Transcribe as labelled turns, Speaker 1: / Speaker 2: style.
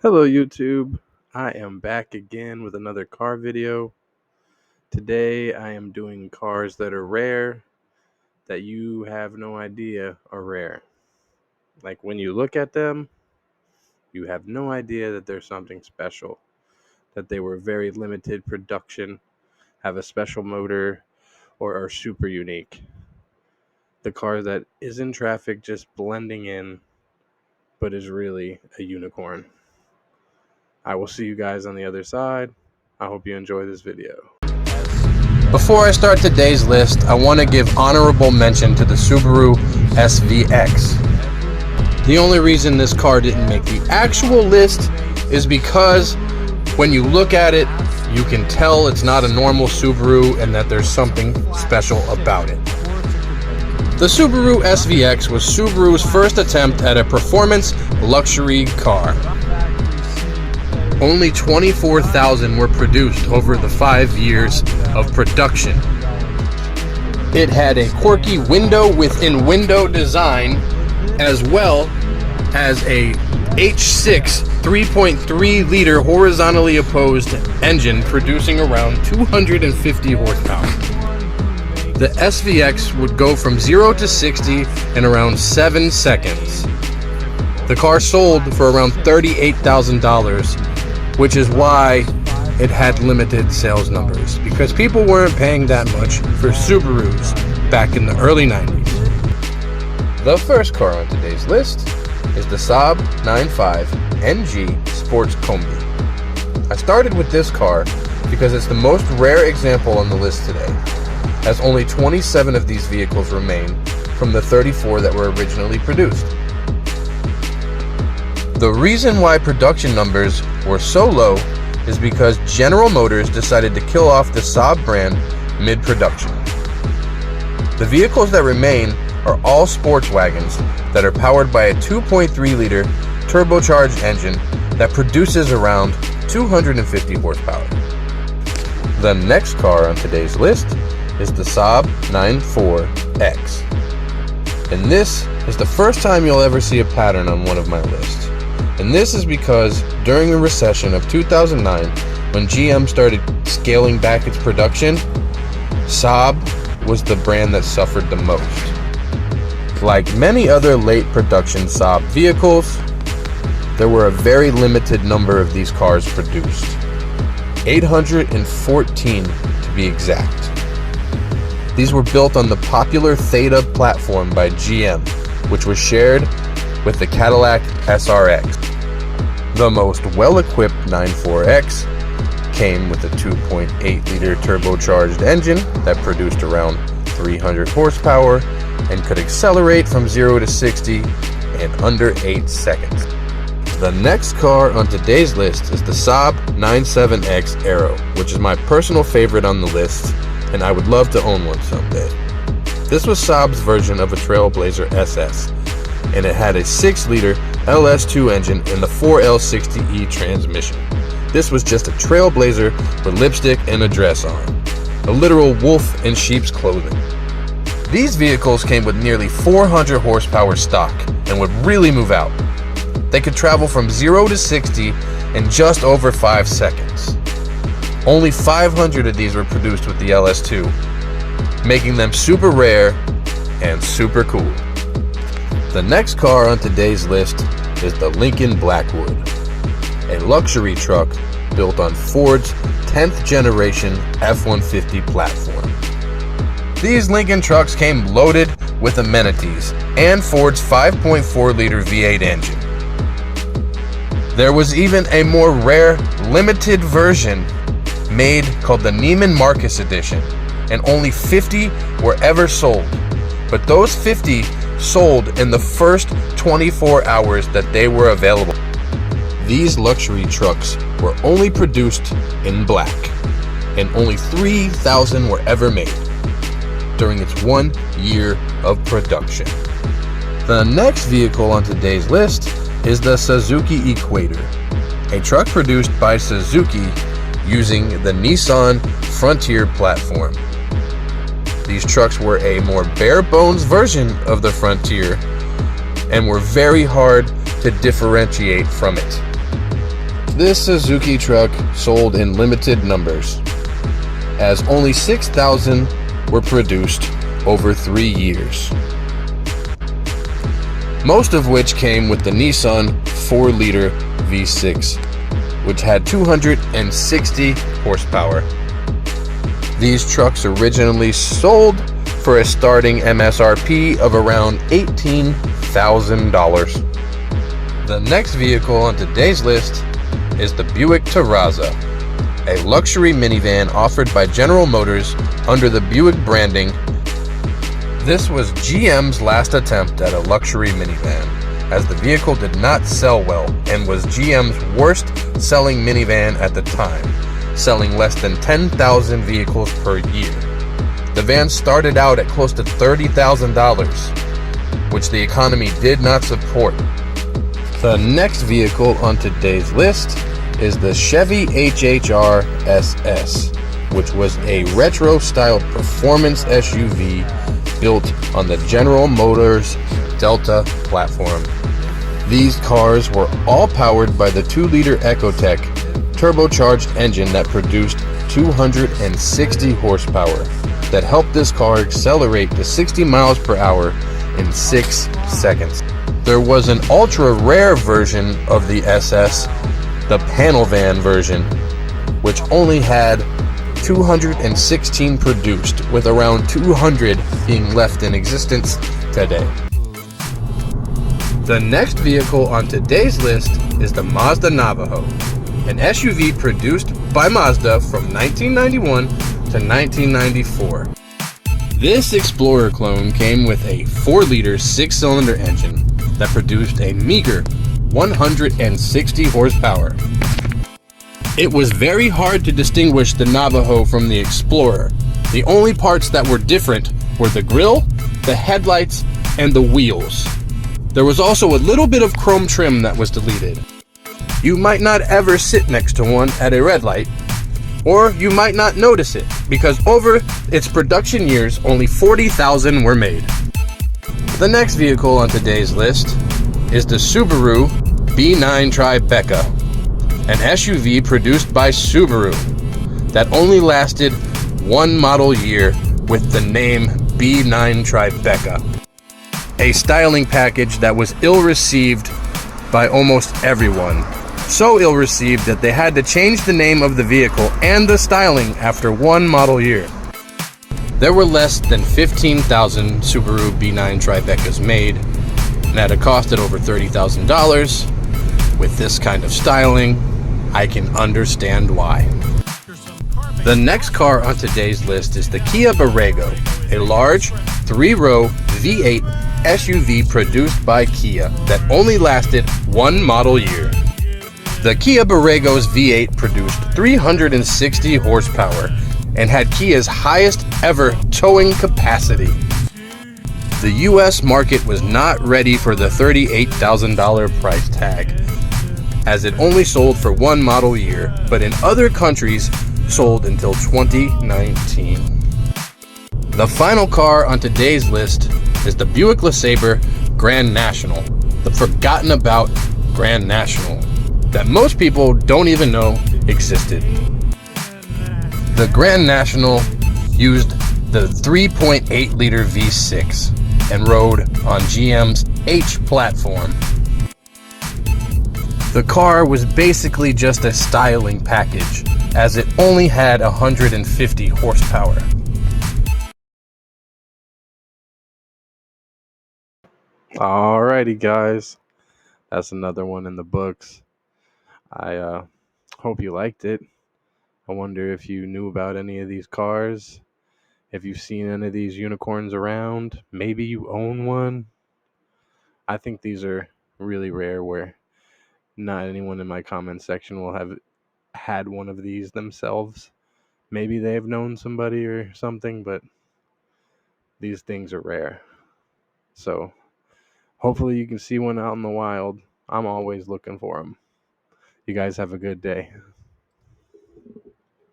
Speaker 1: Hello YouTube, I am back again with another car video. Today I am doing cars that are rare, that you have no idea are rare. Like when you look at them, you have no idea that they're something special, that they were very limited production, have a special motor, or are super unique. The car that is in traffic just blending in, but is really a unicorn. I will see you guys on the other side. I hope you enjoy this video.
Speaker 2: Before I start today's list, I want to give honorable mention to the Subaru SVX. The only reason this car didn't make the actual list is because when you look at it, you can tell it's not a normal Subaru and that there's something special about it. The Subaru SVX was Subaru's first attempt at a performance luxury car. Only 24,000 were produced over the 5 years of production. It had a quirky window-within-window design, as well as a H6 3.3-liter horizontally opposed engine producing around 250 horsepower. The SVX would go from 0 to 60 in around 7 seconds. The car sold for around $38,000, which is why it had limited sales numbers, because people weren't paying that much for Subarus back in the early 90s. The first car on today's list is the Saab 9.5 NG Sports Combi. I started with this car because it's the most rare example on the list today, as only 27 of these vehicles remain from the 34 that were originally produced. The reason why production numbers were so low is because General Motors decided to kill off the Saab brand mid-production. The vehicles that remain are all sports wagons that are powered by a 2.3-liter turbocharged engine that produces around 250 horsepower. The next car on today's list is the Saab 9.4X. And this is the first time you'll ever see a pattern on one of my lists. And this is because during the recession of 2009, when GM started scaling back its production, Saab was the brand that suffered the most. Like many other late production Saab vehicles, there were a very limited number of these cars produced. 814 to be exact. These were built on the popular Theta platform by GM, which was shared with the Cadillac SRX. The most well-equipped 9.4X came with a 2.8-liter turbocharged engine that produced around 300 horsepower and could accelerate from 0 to 60 in under 8 seconds. The next car on today's list is the Saab 9.7X Aero, which is my personal favorite on the list, and I would love to own one someday. This was Saab's version of a Trailblazer SS, and it had a 6-liter LS2 engine and the 4L60E transmission. This was just a Trailblazer with lipstick and a dress on. A literal wolf in sheep's clothing. These vehicles came with nearly 400 horsepower stock and would really move out. They could travel from 0 to 60 in just over 5 seconds. Only 500 of these were produced with the LS2, making them super rare and super cool. The next car on today's list is the Lincoln Blackwood, a luxury truck built on Ford's 10th generation F-150 platform. These Lincoln trucks came loaded with amenities and Ford's 5.4-liter V8 engine. There was even a more rare, limited version made called the Neiman Marcus Edition, and only 50 were ever sold. But those 50 sold in the first 24 hours that they were available. These luxury trucks were only produced in black, and only 3,000 were ever made during its 1 year of production. The next vehicle on today's list is the Suzuki Equator, a truck produced by Suzuki using the Nissan Frontier platform. These trucks were a more bare-bones version of the Frontier and were very hard to differentiate from it. This Suzuki truck sold in limited numbers, as only 6,000 were produced over 3 years. Most of which came with the Nissan 4-liter V6, which had 260 horsepower. These trucks originally sold for a starting MSRP of around $18,000. The next vehicle on today's list is the Buick Tazza, a luxury minivan offered by General Motors under the Buick branding. This was GM's last attempt at a luxury minivan, as the vehicle did not sell well and was GM's worst selling minivan at the time, selling less than 10,000 vehicles per year. The van started out at close to $30,000, which the economy did not support. The next vehicle on today's list is the Chevy HHR SS, which was a retro-styled performance SUV built on the General Motors Delta platform. These cars were all powered by the 2-liter Ecotec turbocharged engine that produced 260 horsepower that helped this car accelerate to 60 miles per hour in 6 seconds. There was an ultra-rare version of the SS, the panel van version, which only had 216 produced, with around 200 being left in existence today. The next vehicle on today's list is the Mazda Navajo, an SUV produced by Mazda from 1991 to 1994. This Explorer clone came with a 4-liter 6-cylinder engine that produced a meager 160 horsepower. It was very hard to distinguish the Navajo from the Explorer. The only parts that were different were the grille, the headlights, and the wheels. There was also a little bit of chrome trim that was deleted. You might not ever sit next to one at a red light, or you might not notice it, because over its production years, only 40,000 were made. The next vehicle on today's list is the Subaru B9 Tribeca, an SUV produced by Subaru that only lasted 1 model year with the name B9 Tribeca. A styling package that was ill-received by almost everyone. So ill-received that they had to change the name of the vehicle and the styling after 1 model year. There were less than 15,000 Subaru B9 Tribecas made, and at a cost at over $30,000. With this kind of styling, I can understand why. The next car on today's list is the Kia Borrego, a large 3-row V8 SUV produced by Kia that only lasted 1 model year. The Kia Borrego's V8 produced 360 horsepower and had Kia's highest ever towing capacity. The US market was not ready for the $38,000 price tag, as it only sold for 1 model year, but in other countries sold until 2019. The final car on today's list is the Buick LeSabre Grand National, the forgotten about Grand National that most people don't even know existed. The Grand National used the 3.8-liter V6 and rode on GM's H platform. The car was basically just a styling package, as it only had 150 horsepower.
Speaker 1: Alrighty, guys. That's another one in the books. I hope you liked it. I wonder if you knew about any of these cars. If you've seen any of these unicorns around. Maybe you own one. I think these are really rare, where not anyone in my comment section will have had one of these themselves. Maybe they've known somebody or something, but these things are rare. So hopefully you can see one out in the wild. I'm always looking for them. You guys have a good day.